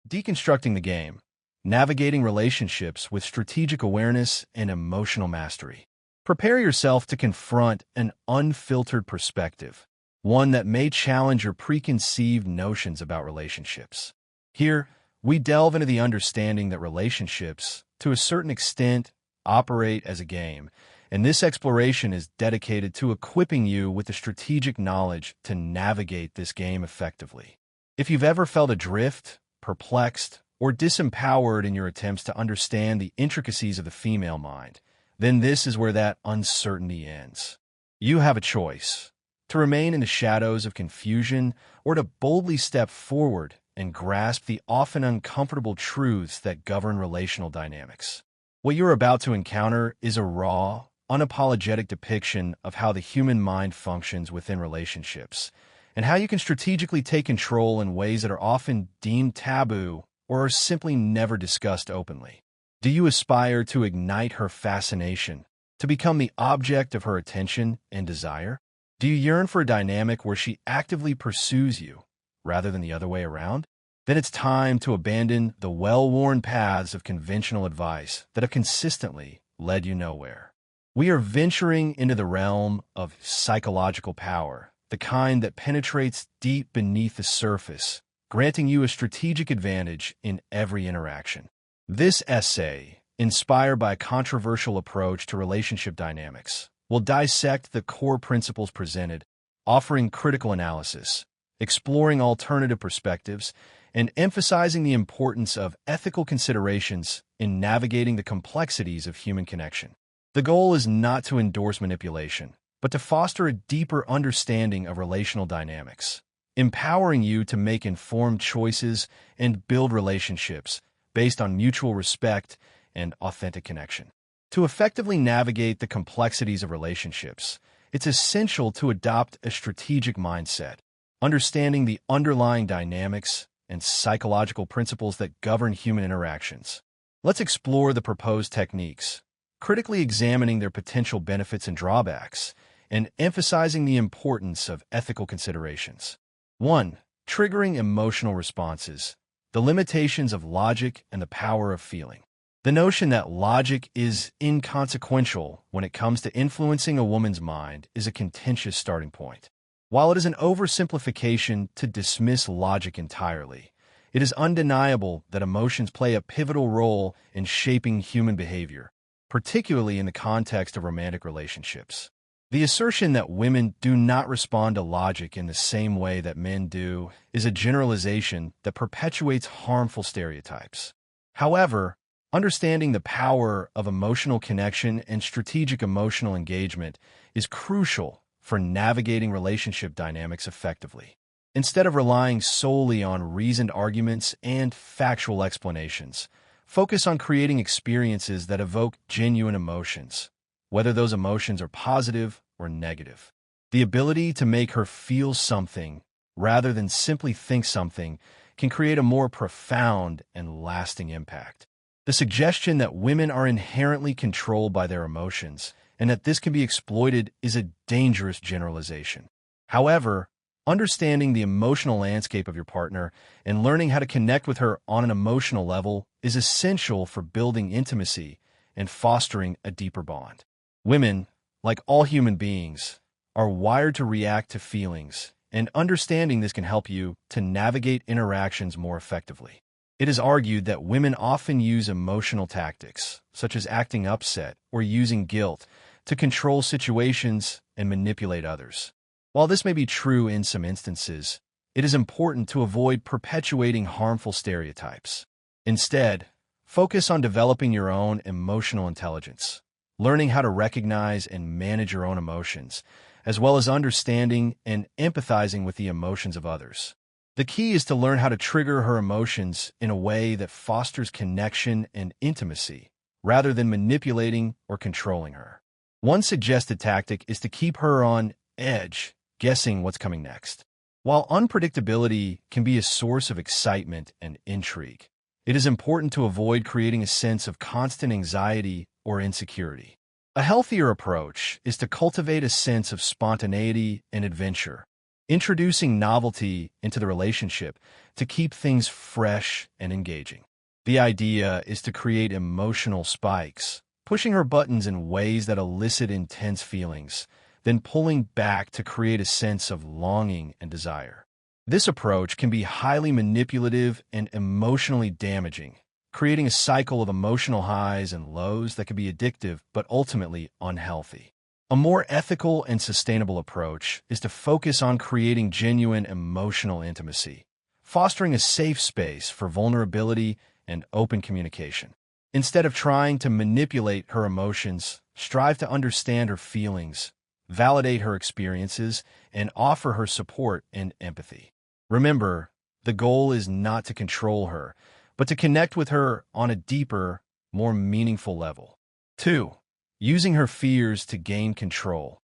Deconstructing the game, navigating relationships with strategic awareness and emotional mastery. Prepare yourself to confront an unfiltered perspective, one that may challenge your preconceived notions about relationships. Here, we delve into the understanding that relationships, to a certain extent, operate as a game, and this exploration is dedicated to equipping you with the strategic knowledge to navigate this game effectively. If you've ever felt adrift, perplexed, or disempowered in your attempts to understand the intricacies of the female mind, then this is where that uncertainty ends. You have a choice: to remain in the shadows of confusion or to boldly step forward and grasp the often uncomfortable truths that govern relational dynamics. What you're about to encounter is a raw, unapologetic depiction of how the human mind functions within relationships, and how you can strategically take control in ways that are often deemed taboo or are simply never discussed openly. Do you aspire to ignite her fascination, to become the object of her attention and desire? Do you yearn for a dynamic where she actively pursues you, rather than the other way around? Then it's time to abandon the well-worn paths of conventional advice that have consistently led you nowhere. We are venturing into the realm of psychological power, the kind that penetrates deep beneath the surface, granting you a strategic advantage in every interaction. This essay, inspired by a controversial approach to relationship dynamics, will dissect the core principles presented, offering critical analysis, exploring alternative perspectives, and emphasizing the importance of ethical considerations in navigating the complexities of human connection. The goal is not to endorse manipulation, but to foster a deeper understanding of relational dynamics, empowering you to make informed choices and build relationships based on mutual respect and authentic connection. To effectively navigate the complexities of relationships, it's essential to adopt a strategic mindset, understanding the underlying dynamics and psychological principles that govern human interactions. Let's explore the proposed techniques, critically examining their potential benefits and drawbacks, and emphasizing the importance of ethical considerations. 1. Triggering emotional responses, the limitations of logic and the power of feeling. The notion that logic is inconsequential when it comes to influencing a woman's mind is a contentious starting point. While it is an oversimplification to dismiss logic entirely, it is undeniable that emotions play a pivotal role in shaping human behavior, particularly in the context of romantic relationships. The assertion that women do not respond to logic in the same way that men do is a generalization that perpetuates harmful stereotypes. However, understanding the power of emotional connection and strategic emotional engagement is crucial for navigating relationship dynamics effectively. Instead of relying solely on reasoned arguments and factual explanations, focus on creating experiences that evoke genuine emotions, whether those emotions are positive or negative. The ability to make her feel something rather than simply think something can create a more profound and lasting impact. The suggestion that women are inherently controlled by their emotions and that this can be exploited is a dangerous generalization. However, understanding the emotional landscape of your partner and learning how to connect with her on an emotional level is essential for building intimacy and fostering a deeper bond. Women, like all human beings, are wired to react to feelings, and understanding this can help you to navigate interactions more effectively. It is argued that women often use emotional tactics, such as acting upset or using guilt, to control situations and manipulate others. While this may be true in some instances, it is important to avoid perpetuating harmful stereotypes. Instead, focus on developing your own emotional intelligence, learning how to recognize and manage your own emotions, as well as understanding and empathizing with the emotions of others. The key is to learn how to trigger her emotions in a way that fosters connection and intimacy, rather than manipulating or controlling her. One suggested tactic is to keep her on edge, guessing what's coming next. While unpredictability can be a source of excitement and intrigue, it is important to avoid creating a sense of constant anxiety or insecurity. A healthier approach is to cultivate a sense of spontaneity and adventure, introducing novelty into the relationship to keep things fresh and engaging. The idea is to create emotional spikes, pushing her buttons in ways that elicit intense feelings, then pulling back to create a sense of longing and desire. This approach can be highly manipulative and emotionally damaging, creating a cycle of emotional highs and lows that can be addictive but ultimately unhealthy. A more ethical and sustainable approach is to focus on creating genuine emotional intimacy, fostering a safe space for vulnerability and open communication. Instead of trying to manipulate her emotions, strive to understand her feelings, validate her experiences, and offer her support and empathy. Remember, the goal is not to control her, but to connect with her on a deeper, more meaningful level. 2. Using her fears to gain control.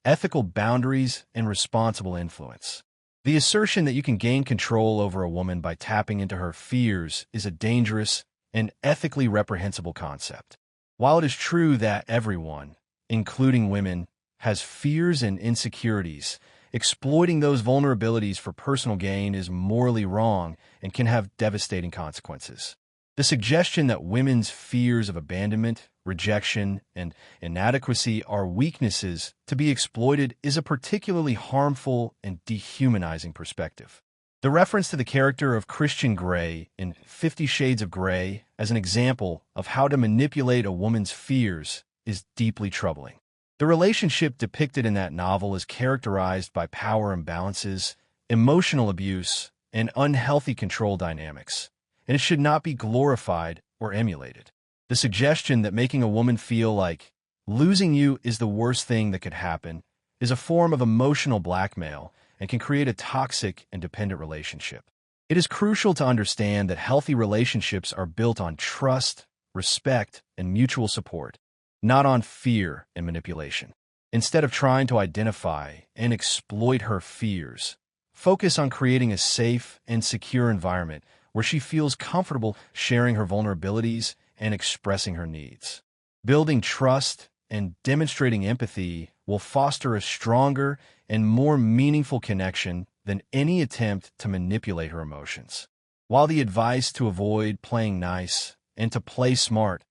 Ethical boundaries and responsible influence. The assertion that you can gain control over a woman by tapping into her fears is a dangerous and ethically reprehensible concept. While it is true that everyone, including women, has fears and insecurities, exploiting those vulnerabilities for personal gain is morally wrong and can have devastating consequences. The suggestion that women's fears of abandonment, rejection, and inadequacy are weaknesses to be exploited is a particularly harmful and dehumanizing perspective. The reference to the character of Christian Grey in 50 Shades of Grey as an example of how to manipulate a woman's fears is deeply troubling. The relationship depicted in that novel is characterized by power imbalances, emotional abuse, and unhealthy control dynamics, and it should not be glorified or emulated. The suggestion that making a woman feel like losing you is the worst thing that could happen is a form of emotional blackmail and can create a toxic and dependent relationship. It is crucial to understand that healthy relationships are built on trust, respect, and mutual support, not on fear and manipulation. Instead of trying to identify and exploit her fears, focus on creating a safe and secure environment where she feels comfortable sharing her vulnerabilities and expressing her needs. Building trust and demonstrating empathy will foster a stronger and more meaningful connection than any attempt to manipulate her emotions. While the advice to avoid playing nice and to play smart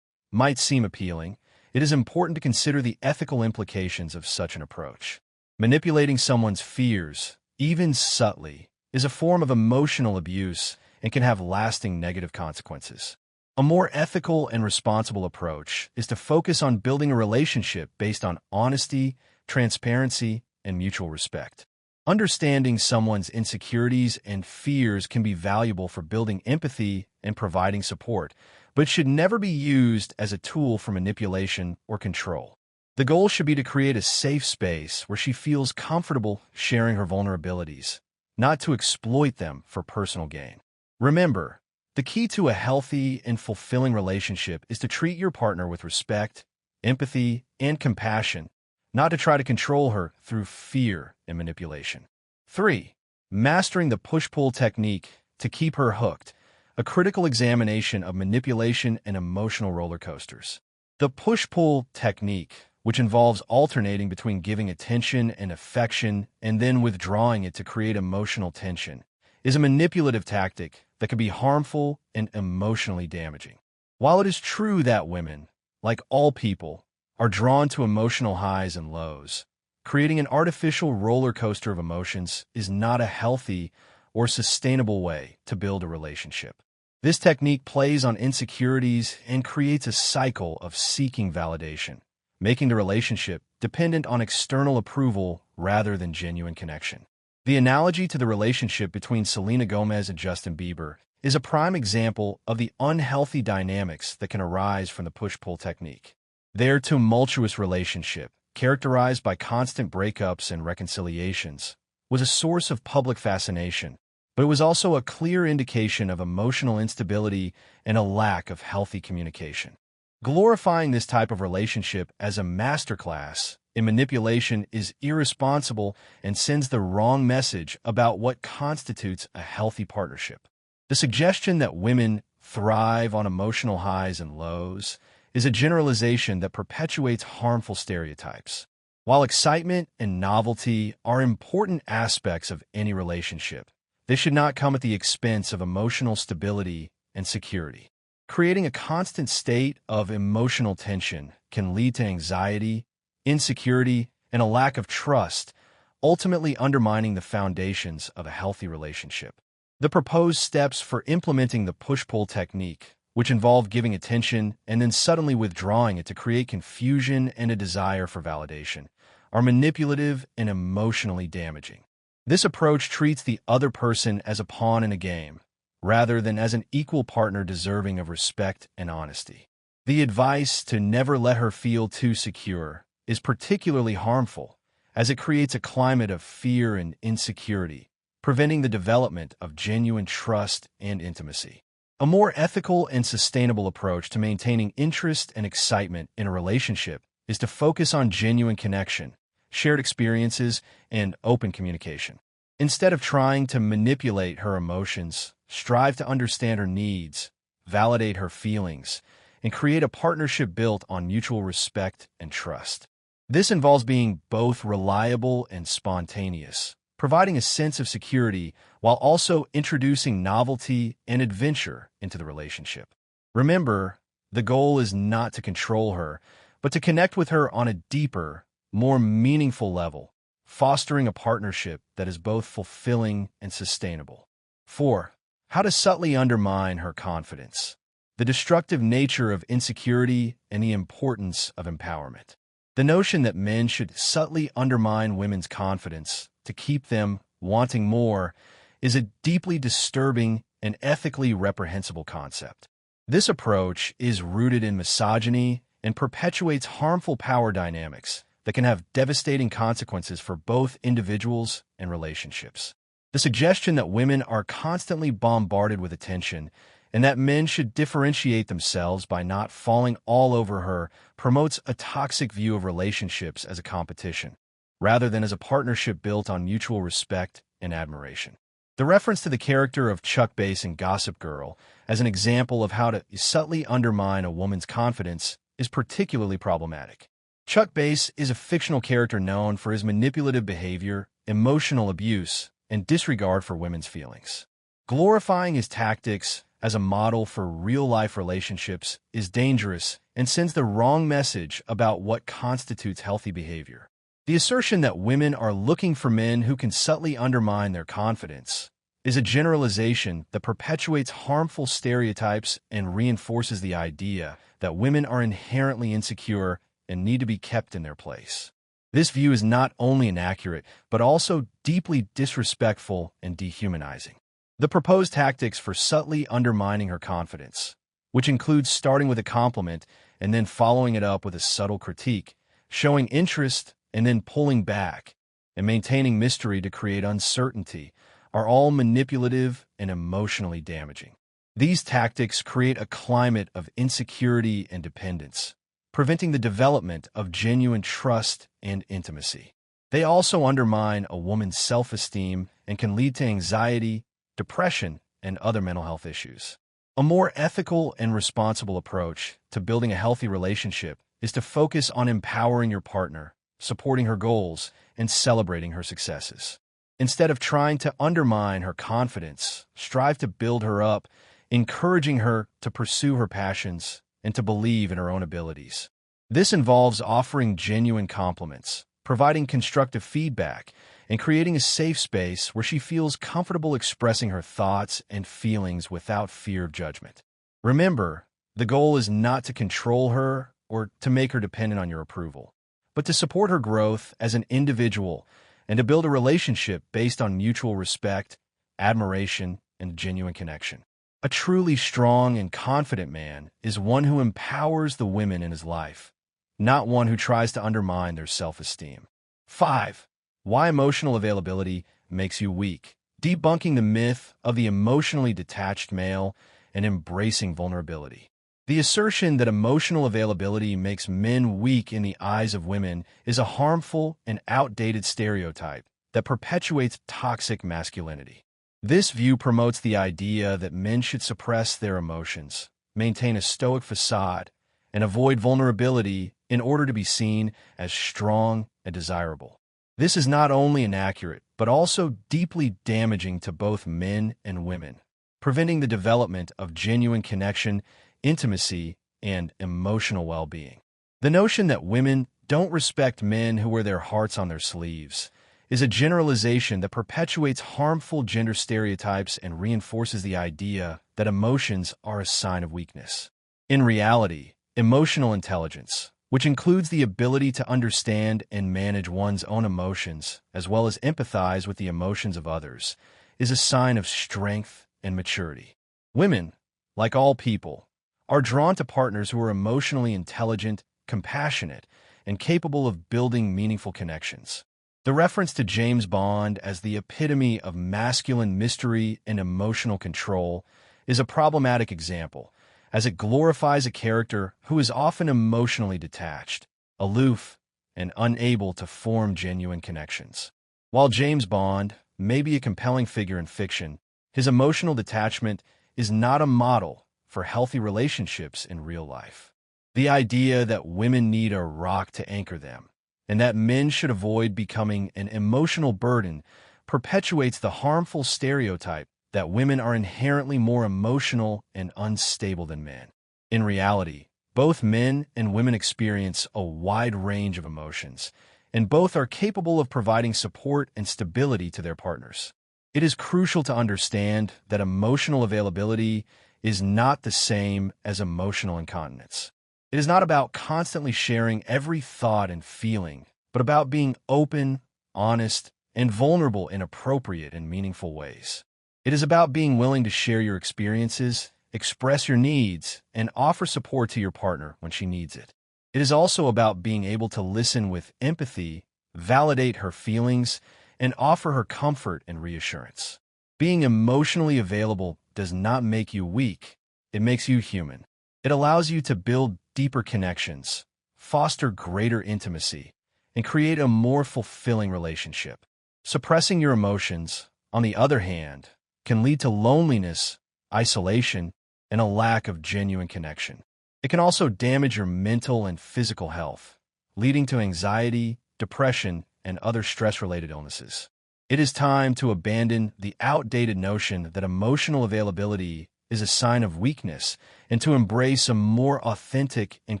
might seem appealing, it is important to consider the ethical implications of such an approach. Manipulating someone's fears, even subtly, is a form of emotional abuse and can have lasting negative consequences. A more ethical and responsible approach is to focus on building a relationship based on honesty, transparency, and mutual respect. Understanding someone's insecurities and fears can be valuable for building empathy and providing support, but should never be used as a tool for manipulation or control. The goal should be to create a safe space where she feels comfortable sharing her vulnerabilities, not to exploit them for personal gain. Remember, the key to a healthy and fulfilling relationship is to treat your partner with respect, empathy, and compassion, not to try to control her through fear and manipulation. 3. Mastering the push-pull technique to keep her hooked. A critical examination of manipulation and emotional roller coasters. The push-pull technique, which involves alternating between giving attention and affection and then withdrawing it to create emotional tension, is a manipulative tactic that can be harmful and emotionally damaging. While it is true that women, like all people, are drawn to emotional highs and lows, creating an artificial roller coaster of emotions is not a healthy or sustainable way to build a relationship. This technique plays on insecurities and creates a cycle of seeking validation, making the relationship dependent on external approval rather than genuine connection. The analogy to the relationship between Selena Gomez and Justin Bieber is a prime example of the unhealthy dynamics that can arise from the push-pull technique. Their tumultuous relationship, characterized by constant breakups and reconciliations, was a source of public fascination, but it was also a clear indication of emotional instability and a lack of healthy communication. Glorifying this type of relationship as a masterclass in manipulation is irresponsible and sends the wrong message about what constitutes a healthy partnership. The suggestion that women thrive on emotional highs and lows is a generalization that perpetuates harmful stereotypes. While excitement and novelty are important aspects of any relationship, they should not come at the expense of emotional stability and security. Creating a constant state of emotional tension can lead to anxiety, insecurity, and a lack of trust, ultimately undermining the foundations of a healthy relationship. The proposed steps for implementing the push-pull technique, which involve giving attention and then suddenly withdrawing it to create confusion and a desire for validation, are manipulative and emotionally damaging. This approach treats the other person as a pawn in a game, rather than as an equal partner deserving of respect and honesty. The advice to never let her feel too secure is particularly harmful, as it creates a climate of fear and insecurity, preventing the development of genuine trust and intimacy. A more ethical and sustainable approach to maintaining interest and excitement in a relationship is to focus on genuine connection, shared experiences, and open communication. Instead of trying to manipulate her emotions, strive to understand her needs, validate her feelings, and create a partnership built on mutual respect and trust. This involves being both reliable and spontaneous, providing a sense of security while also introducing novelty and adventure into the relationship. Remember, the goal is not to control her, but to connect with her on a deeper, more meaningful level, fostering a partnership that is both fulfilling and sustainable. 4. How to subtly undermine her confidence. The destructive nature of insecurity and the importance of empowerment. The notion that men should subtly undermine women's confidence to keep them wanting more is a deeply disturbing and ethically reprehensible concept. This approach is rooted in misogyny and perpetuates harmful power dynamics that can have devastating consequences for both individuals and relationships. The suggestion that women are constantly bombarded with attention and that men should differentiate themselves by not falling all over her promotes a toxic view of relationships as a competition, rather than as a partnership built on mutual respect and admiration. The reference to the character of Chuck Bass in Gossip Girl as an example of how to subtly undermine a woman's confidence is particularly problematic. Chuck Bass is a fictional character known for his manipulative behavior, emotional abuse, and disregard for women's feelings. Glorifying his tactics as a model for real-life relationships is dangerous and sends the wrong message about what constitutes healthy behavior. The assertion that women are looking for men who can subtly undermine their confidence is a generalization that perpetuates harmful stereotypes and reinforces the idea that women are inherently insecure and need to be kept in their place. This view is not only inaccurate, but also deeply disrespectful and dehumanizing. The proposed tactics for subtly undermining her confidence, which includes starting with a compliment and then following it up with a subtle critique, showing interest and then pulling back, and maintaining mystery to create uncertainty, are all manipulative and emotionally damaging. These tactics create a climate of insecurity and dependence, preventing the development of genuine trust and intimacy. They also undermine a woman's self-esteem and can lead to anxiety, depression, and other mental health issues. A more ethical and responsible approach to building a healthy relationship is to focus on empowering your partner, supporting her goals, and celebrating her successes. Instead of trying to undermine her confidence, strive to build her up, encouraging her to pursue her passions and to believe in her own abilities. This involves offering genuine compliments, providing constructive feedback, and creating a safe space where she feels comfortable expressing her thoughts and feelings without fear of judgment. Remember, the goal is not to control her or to make her dependent on your approval, but to support her growth as an individual and to build a relationship based on mutual respect, admiration, and genuine connection. A truly strong and confident man is one who empowers the women in his life, not one who tries to undermine their self-esteem. 5. Why emotional availability makes you weak. Debunking the myth of the emotionally detached male and embracing vulnerability. The assertion that emotional availability makes men weak in the eyes of women is a harmful and outdated stereotype that perpetuates toxic masculinity. This view promotes the idea that men should suppress their emotions, maintain a stoic facade, and avoid vulnerability in order to be seen as strong and desirable. This is not only inaccurate, but also deeply damaging to both men and women, preventing the development of genuine connection, intimacy, and emotional well-being. The notion that women don't respect men who wear their hearts on their sleeves is a generalization that perpetuates harmful gender stereotypes and reinforces the idea that emotions are a sign of weakness. In reality, emotional intelligence, which includes the ability to understand and manage one's own emotions, as well as empathize with the emotions of others, is a sign of strength and maturity. Women, like all people, are drawn to partners who are emotionally intelligent, compassionate, and capable of building meaningful connections. The reference to James Bond as the epitome of masculine mystery and emotional control is a problematic example, as it glorifies a character who is often emotionally detached, aloof, and unable to form genuine connections. While James Bond may be a compelling figure in fiction, his emotional detachment is not a model for healthy relationships in real life. The idea that women need a rock to anchor them, and that men should avoid becoming an emotional burden, perpetuates the harmful stereotype that women are inherently more emotional and unstable than men. In reality, both men and women experience a wide range of emotions, and both are capable of providing support and stability to their partners. It is crucial to understand that emotional availability is not the same as emotional incontinence. It is not about constantly sharing every thought and feeling, but about being open, honest, and vulnerable in appropriate and meaningful ways. It is about being willing to share your experiences, express your needs, and offer support to your partner when she needs it. It is also about being able to listen with empathy, validate her feelings, and offer her comfort and reassurance. Being emotionally available does not make you weak, it makes you human. It allows you to build deeper connections, foster greater intimacy, and create a more fulfilling relationship. Suppressing your emotions, on the other hand, can lead to loneliness, isolation, and a lack of genuine connection. It can also damage your mental and physical health, leading to anxiety, depression, and other stress-related illnesses. It is time to abandon the outdated notion that emotional availability is a sign of weakness and to embrace a more authentic and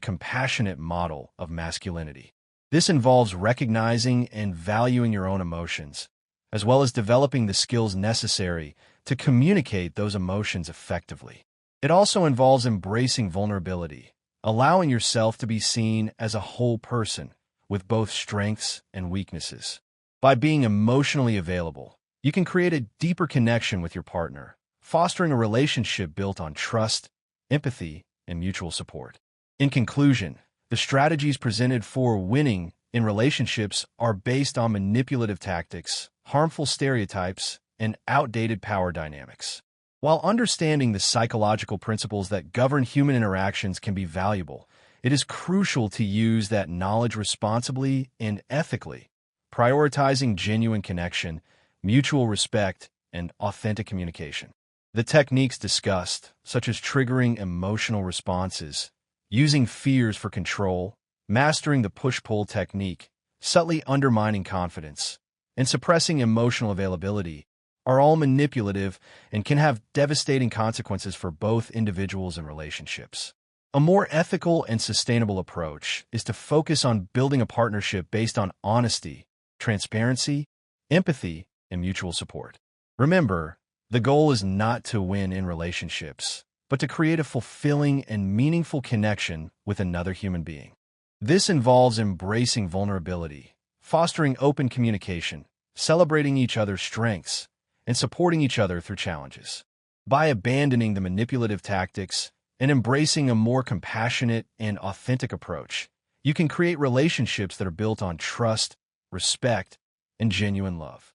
compassionate model of masculinity. This involves recognizing and valuing your own emotions, as well as developing the skills necessary to communicate those emotions effectively. It also involves embracing vulnerability, allowing yourself to be seen as a whole person with both strengths and weaknesses. By being emotionally available, you can create a deeper connection with your partner, fostering a relationship built on trust, empathy, and mutual support. In conclusion, the strategies presented for winning in relationships are based on manipulative tactics, harmful stereotypes, and outdated power dynamics. While understanding the psychological principles that govern human interactions can be valuable, it is crucial to use that knowledge responsibly and ethically, prioritizing genuine connection, mutual respect, and authentic communication. The techniques discussed, such as triggering emotional responses, using fears for control, mastering the push-pull technique, subtly undermining confidence, and suppressing emotional availability, are all manipulative and can have devastating consequences for both individuals and relationships. A more ethical and sustainable approach is to focus on building a partnership based on honesty, transparency, empathy, and mutual support. Remember, the goal is not to win in relationships, but to create a fulfilling and meaningful connection with another human being. This involves embracing vulnerability, fostering open communication, celebrating each other's strengths, and supporting each other through challenges. By abandoning the manipulative tactics and embracing a more compassionate and authentic approach, you can create relationships that are built on trust, respect, and genuine love.